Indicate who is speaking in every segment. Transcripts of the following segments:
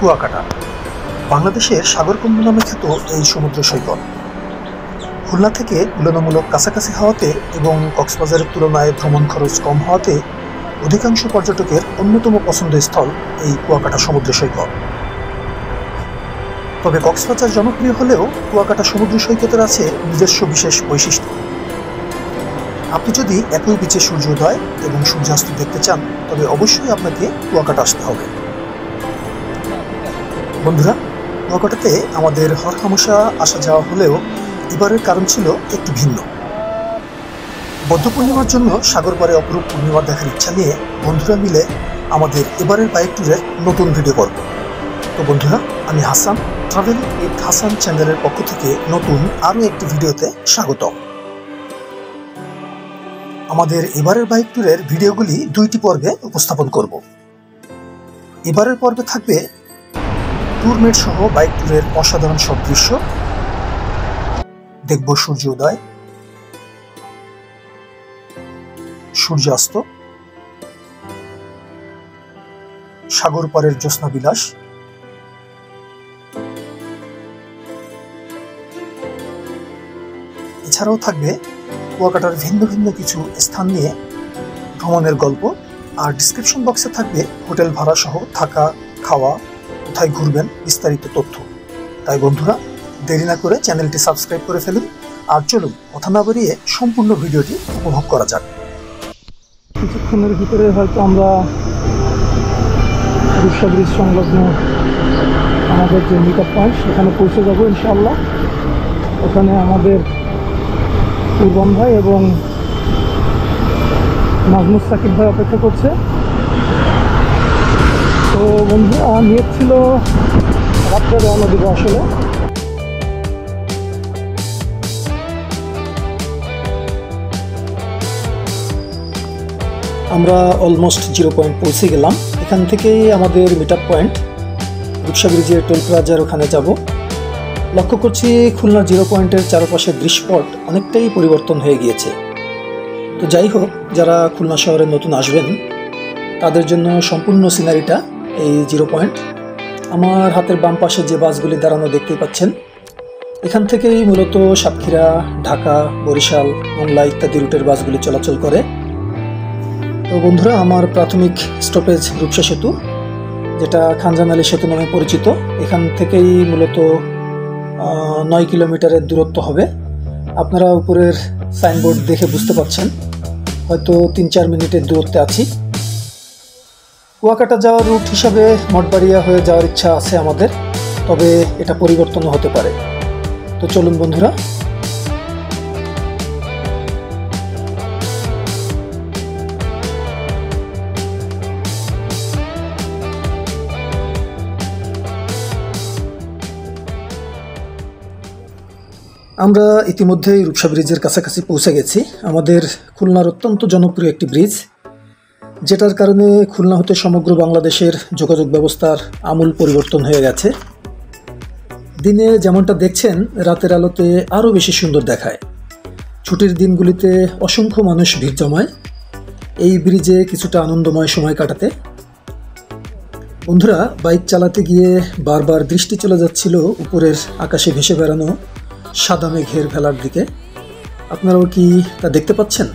Speaker 1: কুয়াকাটা বাংলাদেশের সাগরকুণ্ড নামে খ্যাত এই সমুদ্র সৈকত খুলনা থেকে তুলনামূলক কাছাকাছি হওয়াতে এবং কক্সবাজারের তুলনায় ভ্রমণ খরচ কম হওয়াতে অধিকাংশ পর্যটকের অন্যতম পছন্দের স্থল এই কুয়াকাটা সমুদ্র সৈকত। তবে কক্সবাজার জনপ্রিয় হলেও কুয়াকাটা সমুদ্র সৈকতের আছে নিজস্ব বিশেষ বৈশিষ্ট্য। আপনি যদি একই বিচে সূর্যোদয় এবং সূর্যাস্ত দেখতে চান তবে অবশ্যই আপনাকে কুয়াকাটা আসতে হবে। বন্ধুরা, কুয়াকাটাতে আমাদের হরহামেশা আসা যাওয়া হলেও এবারের কারণ ছিল একটু ভিন্ন। বৌদ্ধ পূর্ণিমার জন্য সাগর পাড়ে অপরূপ পূর্ণিমা দেখার ইচ্ছা নিয়ে বন্ধুরা মিলে আমাদের এবারের বাইক ট্যুরের নতুন ভিডিও করব। তো বন্ধুরা, আমি হাসান, ট্রাভেল উইথ হাসান চ্যানেলের পক্ষ থেকে নতুন আরও একটি ভিডিওতে স্বাগতম। আমাদের এবারের বাইক ট্যুরের ভিডিওগুলি দুইটি পর্বে উপস্থাপন করব। এবারের পর্বে থাকবে ট্যুরমেট সহ বাইক ট্যুরের অসাধারণ সব দৃশ্য, দেখব সূর্যোদয়, সূর্যাস্ত, সাগর পাড়ের জ্যোৎস্না বিলাস, এছাড়াও থাকবে কুয়াকাটার ভিন্ন ভিন্ন কিছু স্থান নিয়ে ভ্রমণের গল্প, আর ডিসক্রিপশন বক্সে থাকবে হোটেল ভাড়া সহ থাকা খাওয়া, কোথায় ঘুরবেন বিস্তারিত তথ্য। তাই বন্ধুরা, দেরি না করে চ্যানেলটি সাবস্ক্রাইব করে ফেলুন, আর চলুন কথা না বাড়িয়ে সম্পূর্ণ ভিডিওটি উপভোগ করা যাক। কিছুক্ষণের ভিতরে হয়তো আমরা রূপসা ব্রিজ সংলগ্ন আমাদের যে মিট আপ পয়েন্ট সেখানে পৌঁছে যাব ইনশাআল্লাহ। ওখানে আমাদের পূর্বন ভাই এবং নাজমুস সাকিব ভাই অপেক্ষা করছে। তো বন্ধুরা, নিয়ত ছিল রাত্রে রওনা দিব। আসলে আমরা অলমোস্ট 0 পয়েন্ট পৌঁছে গেলাম। এখান থেকেই আমাদের মিট আপ পয়েন্ট রূপসা ব্রিজের টোল প্লাজার ওখানে যাব। লক্ষ্য করছি খুলনা 0 পয়েন্টের চারপাশের দৃশ্যপট অনেকটাই পরিবর্তন হয়ে গিয়েছে। তো যাই হোক, যারা খুলনা শহরে নতুন আসবেন তাদের জন্য সম্পূর্ণ সিনারিটা এই 0 পয়েন্ট। আমার হাতের বাম পাশে যে বাসগুলি দাঁড়ানো দেখতেই পাচ্ছেন, এখান থেকেই মূলত সাতক্ষীরা, ঢাকা, বরিশাল, মোংলা ইত্যাদি রুটের বাসগুলি চলাচল করে। তো বন্ধুরা, আমার প্রাথমিক স্টপেজ রূপসা সেতু, যেটা খানজান আলী সেতু নামে পরিচিত। এখান থেকেই মূলত 9 কিলোমিটারের দূরত্ব হবে। আপনারা উপরের সাইনবোর্ড দেখে বুঝতে পারছেন, হয়তো 3-4 মিনিটের দূরত্বে আছি। কুয়াকাটা যাওয়ার রুট হিসাবে মঠবাড়িয়া হয়ে যাওয়ার ইচ্ছা আছে আমাদের, তবে এটা পরিবর্তনও হতে পারে। তো চলুন বন্ধুরা, আমরা ইতিমধ্যেই রূপসা ব্রিজের কাছাকাছি পৌঁছে গেছি। আমাদের খুলনার অত্যন্ত জনপ্রিয় একটি ব্রিজ, যেটার কারণে খুলনা হতে সমগ্র বাংলাদেশের যোগাযোগ ব্যবস্থার আমূল পরিবর্তন হয়ে গেছে। দিনে যেমনটা দেখছেন, রাতের আলোতে আরও বেশি সুন্দর দেখায়। ছুটির দিনগুলিতে অসংখ্য মানুষ ভিড় জমায় এই ব্রিজে কিছুটা আনন্দময় সময় কাটাতে। বন্ধুরা, বাইক চালাতে গিয়ে বারবার দৃষ্টি চলে যাচ্ছিল উপরের আকাশে ভেসে বেড়ানো সাদা মেঘের ভেলার দিকে। আপনারাও কি তা দেখতে পাচ্ছেন?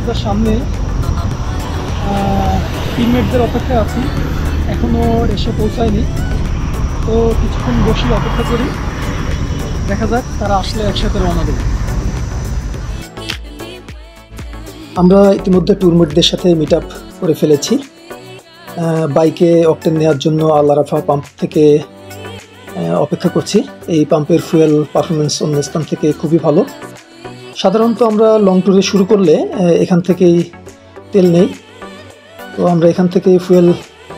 Speaker 1: প্লাজার সামনে টিমমেটদের অপেক্ষায় আছি, এখনও এসে পৌঁছায়নি। তো কিছুক্ষণ বসে অপেক্ষা করি, দেখা যাক তারা আসলে একসাথে রওনা দেবে। আমরা ইতিমধ্যে ট্যুরমেটদের সাথে মিট আপ করে ফেলেছি। বাইকে অকটেন নেওয়ার জন্য আল আরাফা পাম্প থেকে অপেক্ষা করছি। এই পাম্পের ফুয়েল পারফরমেন্স অন্য স্থান থেকে খুবই ভালো। সাধারণত আমরা লং ট্যুরে শুরু করলে এখান থেকেই তেল নেই, তো আমরা এখান থেকে ফুয়েল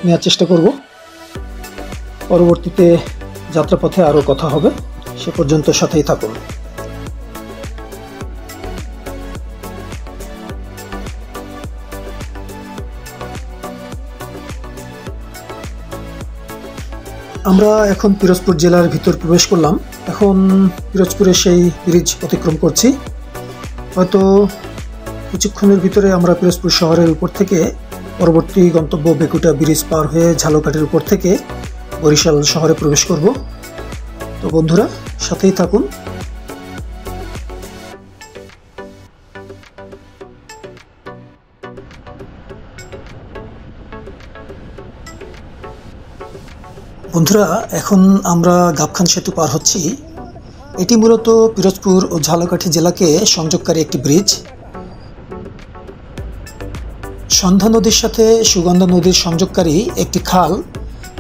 Speaker 1: নেওয়ার চেষ্টা করব। পরবর্তীতে যাত্রাপথে আরও কথা হবে, সে পর্যন্ত সাথেই থাকুন। আমরা এখন পিরোজপুর জেলার ভিতর প্রবেশ করলাম। এখন পিরোজপুরের সেই ব্রিজ অতিক্রম করছি। হয়তো কিছুক্ষণের ভিতরে আমরা পিরোজপুর শহরের উপর থেকে পরবর্তী গন্তব্য বেকুটা ব্রিজ পার হয়ে ঝালকাঠির উপর থেকে বরিশাল শহরে প্রবেশ করব। তো বন্ধুরা সাথেই থাকুন। বন্ধুরা এখন আমরা গাবখান সেতু পার হচ্ছি। এটি মূলত পিরোজপুর ও ঝালকাঠি জেলাকে সংযোগকারী একটি ব্রিজ। সন্ধ্যা নদীর সাথে সুগন্ধা নদীর সংযোগকারী একটি খাল,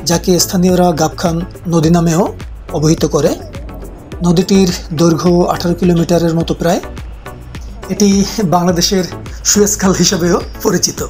Speaker 1: যাকে স্থানীয়রা গাবখান নদী নামেও অবহিত করে। নদীটির দৈর্ঘ্য 18 কিলোমিটারের মতো প্রায়। এটি বাংলাদেশের সুয়েজ খাল হিসাবেও পরিচিত।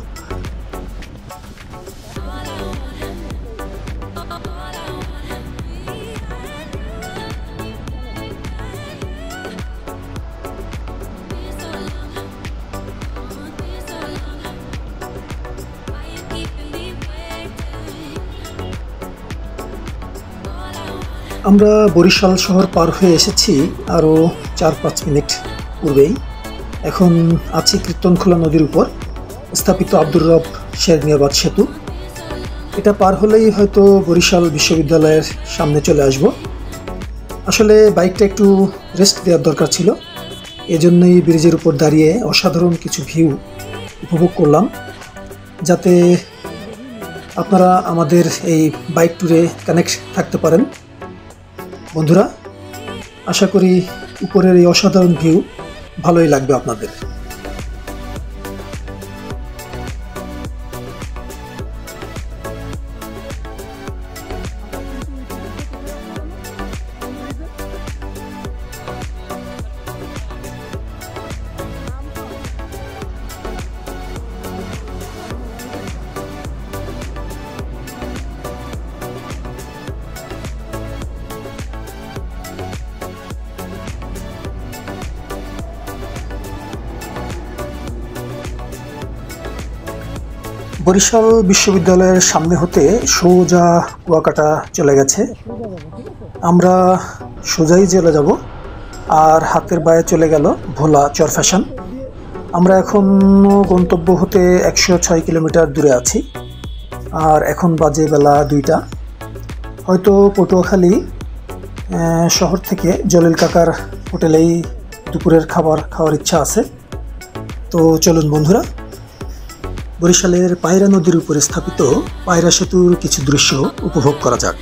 Speaker 1: আমরা বরিশাল শহর পার হয়ে এসেছি আরও 4-5 মিনিট পূর্বেই। এখন আছি কীর্তনখোলা নদীর উপর স্থাপিত আব্দুর রব শেরনিয়াবাদ সেতু। এটা পার হলেই হয়তো বরিশাল বিশ্ববিদ্যালয়ের সামনে চলে আসব। আসলে বাইকটা একটু রেস্ট দেওয়ার দরকার ছিল, এজন্যই ব্রিজের উপর দাঁড়িয়ে অসাধারণ কিছু ভিউ উপভোগ করলাম। যাতে আপনারা আমাদের এই বাইক ট্যুরে কানেক্ট থাকতে পারেন। বন্ধুরা আশা করি উপরের এই অসাধারণ ভিউ ভালোই লাগবে আপনাদের। বরিশাল বিশ্ববিদ্যালয়ের সামনে হতে সোজা কুয়াকাটা চলে গেছে। আমরা সোজাই চলে যাব, আর হাতের বায়ে চলে গেল ভোলা চরফ্যাশন। আমরা এখন গন্তব্য হতে 106 কিলোমিটার দূরে আছি, আর এখন বাজে বেলা 2টা। হয়তো পটুয়াখালী শহর থেকে জলিল কাকার হোটেলেই দুপুরের খাবার খাওয়ার ইচ্ছা আছে। তো চলুন বন্ধুরা, বরিশালের পায়রা নদীর উপরে স্থাপিত পায়রা সেতুর কিছু দৃশ্য উপভোগ করা যাক।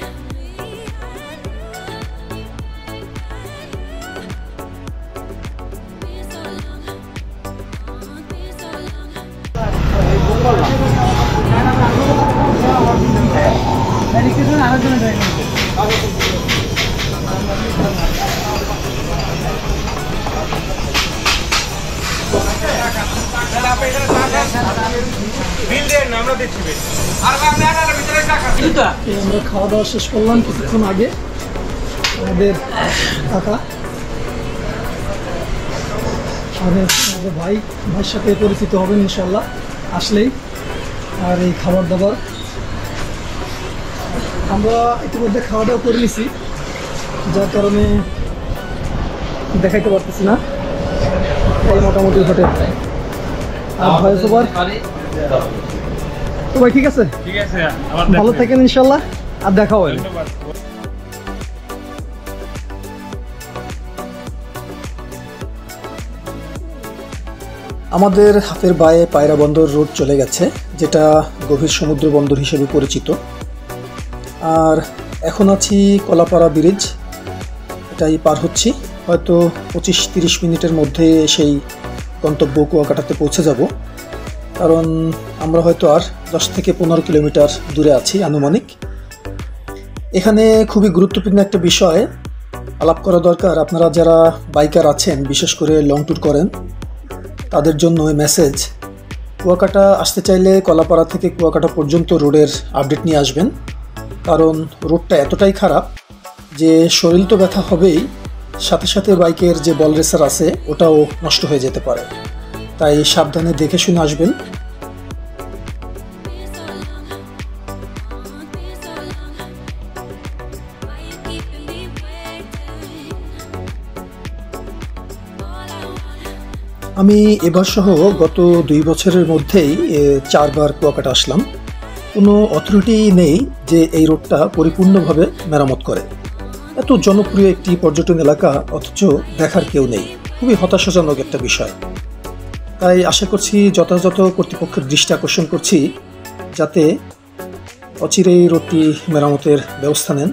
Speaker 1: আমরা খাওয়া দাওয়া শেষ করলাম কিছুক্ষণ আগে। আমাদের কাকা আমাদের ভাইয়ের সাথে পরিচিত হবেন ইনশাল্লাহ আসলেই। আর এই খাবার দাবার আমরা ইতিমধ্যে খাওয়া দাওয়া করে নিছি, যার কারণে দেখাইতে পারতেছি না। এই মোটামুটি হোটেল আর ভয়েস ওভার। তো ভাই ঠিক আছে, ভালো থাকেন ইনশাল্লাহ, আর দেখা হবে। আমাদের হাতের বায়ে পায়রা বন্দর রোড চলে গেছে, যেটা গভীর সমুদ্র বন্দর হিসেবে পরিচিত। আর এখন আছি কলাপাড়া ব্রিজ, এটাই পার হচ্ছি। হয়তো 25-30 মিনিটের মধ্যে সেই গন্তব্য কুয়াকাটাতে পৌঁছে যাব, কারণ আমরা হয়তো আর 10 থেকে 15 কিলোমিটার দূরে আছি আনুমানিক। এখানে খুবই গুরুত্বপূর্ণ একটা বিষয় আলাপ করা দরকার। আপনারা যারা বাইকার আছেন, বিশেষ করে লং ট্যুর করেন, তাদের জন্য মেসেজ, কুয়াকাটা আসতে চাইলে কলাপাড়া থেকে কুয়াকাটা পর্যন্ত রোডের আপডেট নিয়ে আসবেন, কারণ রোডটা এতটাই খারাপ যে শরীর তো ব্যথা হবেই, সাথে সাথে বাইকের যে বল রেসার আছে ওটাও নষ্ট হয়ে যেতে পারে। তাই সাবধানে দেখে শুনে আসবেন। আমি এবার সহ গত 2 বছরের মধ্যেই 4 বার কুয়াকাটা আসলাম। কোনো অথরিটি নেই যে এই রোডটা পরিপূর্ণভাবে মেরামত করে। এত জনপ্রিয় একটি পর্যটন এলাকা, অথচ দেখার কেউ নেই। খুবই হতাশাজনক একটা বিষয়। তাই আশা করছি যথাযথ কর্তৃপক্ষের দৃষ্টি আকর্ষণ করছি, যাতে অচিরেই রোডটি মেরামতের ব্যবস্থা নেন।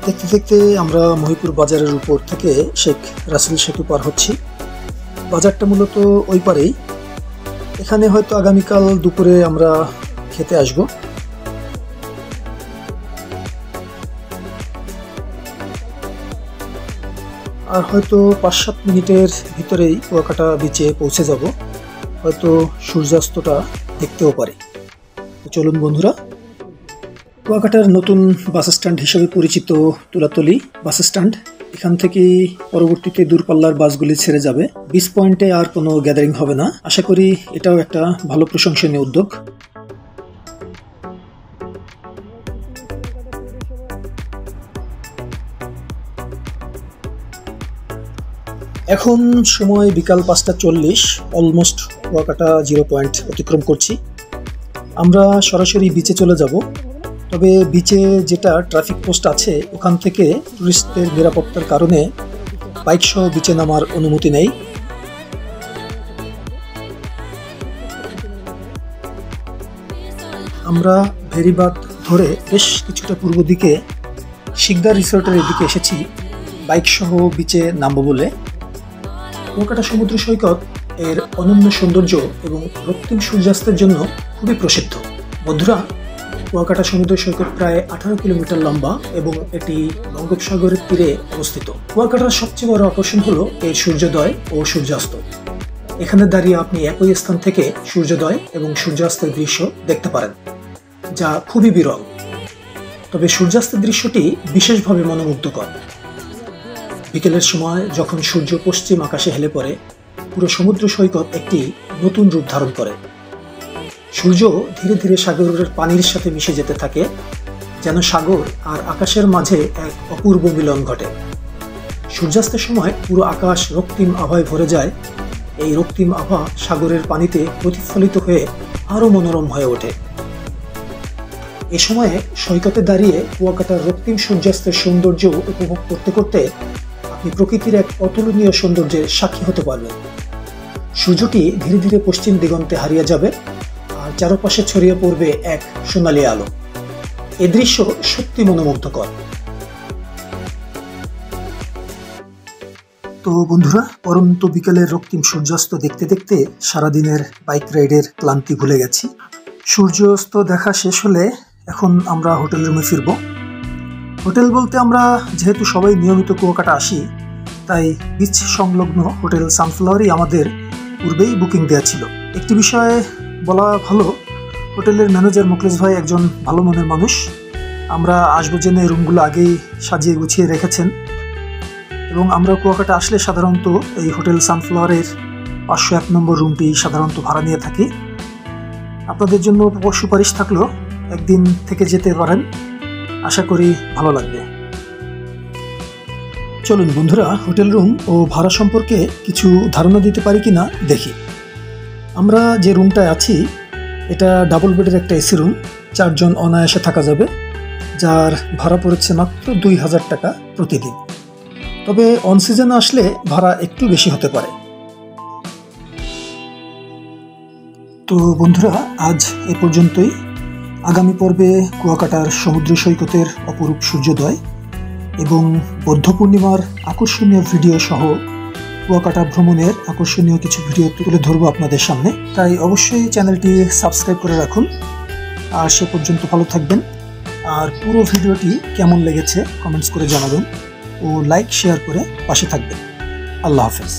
Speaker 1: দেখতে দেখতে আমরা মহিপুর বাজারের উপর থেকে শেখ রাসেল সেতু পার হচ্ছি। বাজারটা মূলত ওই পারেই। এখানে হয়তো আগামীকাল দুপুরে আমরা খেতে আসব। আর হয়তো 5-7 মিনিটের ভিতরেই কুয়াকাটা বিচে পৌঁছে যাব। হয়তো সূর্যাস্তটা দেখতেও পারি। চলুন বন্ধুরা, কুয়াকাটার নতুন বাস স্ট্যান্ড হিসেবে পরিচিত তুলাতলি বাস স্ট্যান্ড, এখান থেকে পরবর্তীতে দূরপাল্লার বাসগুলি ছেড়ে যাবে। বিচ পয়েন্টে আর কোনো গ্যাদারিং হবে না। আশা করি এটাও একটা ভালো প্রশংসনীয় উদ্যোগ। এখন সময় বিকাল 5:40, অলমোস্ট কুয়াকাটা 0 পয়েন্ট অতিক্রম করছি। আমরা সরাসরি বিচে চলে যাব। তবে বিচে যেটা ট্রাফিক পোস্ট আছে, ওখান থেকে টুরিস্টদের নিরাপত্তার কারণে বাইক সহ বিচে নামার অনুমতি নেই। আমরা ভেরিবাদ ধরে বেশ কিছুটা পূর্ব দিকে শিকদার রিসোর্টের এদিকে এসেছি বাইক সহ বিচে নামবো বলে। কুয়াকাটা সমুদ্র সৈকত এর অনন্য সৌন্দর্য এবং রক্তিম সূর্যাস্তের জন্য খুবই প্রসিদ্ধ। বন্ধুরা, কুয়াকাটা সমুদ্র সৈকত প্রায় 18 কিলোমিটার লম্বা এবং এটি বঙ্গোপসাগরের তীরে অবস্থিত। কুয়াকাটার সবচেয়ে বড় আকর্ষণ হলো এর সূর্যোদয় ও সূর্যাস্ত। এখানে দাঁড়িয়ে আপনি একই স্থান থেকে সূর্যোদয় এবং সূর্যাস্তের দৃশ্য দেখতে পারেন, যা খুবই বিরল। তবে সূর্যাস্তের দৃশ্যটি বিশেষভাবে মনোমুগ্ধকর। বিকেলের সময় যখন সূর্য পশ্চিম আকাশে হেলে পড়ে, পুরো সমুদ্র সৈকত একটি নতুন রূপ ধারণ করে। সূর্য ধীরে ধীরে সাগরের পানির সাথে মিশে যেতে থাকে, যেন সাগর আর আকাশের মাঝে এক অপূর্ব মিলন ঘটে। সূর্যাস্তের সময় পুরো আকাশ রক্তিম আভায় ভরে যায়। এই রক্তিম আভা সাগরের পানিতে প্রতিফলিত হয়ে আরো মনোরম হয়ে ওঠে। এ সময়ে সৈকতে দাঁড়িয়ে কুয়াকাটার রক্তিম সূর্যাস্তের সৌন্দর্য উপভোগ করতে করতে আপনি প্রকৃতির এক অতুলনীয় সৌন্দর্যের সাক্ষী হতে পারবেন। সূর্যটি ধীরে ধীরে পশ্চিম দিগন্তে হারিয়ে যাবে আর চারপাশে ছড়িয়ে পড়বে এক সোনালী আলো। এ দৃশ্য সত্যি মনোমুগ্ধকর। তো বন্ধুরা, পরন্ত বিকেলের রক্তিম সূর্যাস্ত দেখতে দেখতে সারাদিনের বাইক রাইডের ক্লান্তি ভুলে গেছি। সূর্যাস্ত দেখা শেষ হলে এখন আমরা হোটেল রুমে ফিরব। হোটেল বলতে আমরা যেহেতু সবাই নিয়মিত কুয়াকাটা আসি, তাই বিচ সংলগ্ন হোটেল সানফ্লাওয়ারই আমাদের পূর্বেই বুকিং দেওয়া ছিল। একটি বিষয়ে বলা ভালো, হোটেলের ম্যানেজার মুকলেশ ভাই একজন ভালো মনের মানুষ। আমরা আসবো জেনে রুমগুলো আগেই সাজিয়ে গুছিয়ে রেখেছেন এবং আমরা কুয়াকাটা আসলে সাধারণত এই হোটেল সানফ্লাওয়ারের 501 নম্বর রুমটি সাধারণত ভাড়া নিয়ে থাকি। আপনাদের জন্য সুপারিশ থাকলো একদিন থেকে যেতে পারেন। আশা করি ভালো লাগবে। চলুন বন্ধুরা, হোটেল রুম ও ভাড়া সম্পর্কে কিছু ধারণা দিতে পারি কিনা দেখি। আমরা যে রুমটায় আছি এটা ডাবল বেডের একটা এসি রুম, 4 জন অনায়াসে থাকা যাবে, যার ভাড়া পড়েছে মাত্র 2000 টাকা প্রতিদিন। তবে অন সিজনে আসলে ভাড়া একটু বেশি হতে পারে। তো বন্ধুরা, আজ এ পর্যন্তই। আগামী পর্বে কুয়াকাটার সমুদ্র সৈকতের অপরূপ সূর্যোদয় এবং বৌদ্ধ পূর্ণিমার আকর্ষণীয় ভিডিও সহ কুয়াকাটা ভ্রমণের আকর্ষণীয় কিছু ভিডিও তুলে ধরবো আপনাদের সামনে। তাই অবশ্যই চ্যানেলটি সাবস্ক্রাইব করে রাখুন। আর সে পর্যন্ত ভালো থাকবেন। আর পুরো ভিডিওটি কেমন লেগেছে কমেন্টস করে জানাবেন ও লাইক শেয়ার করে পাশে থাকবেন। আল্লাহ হাফেজ।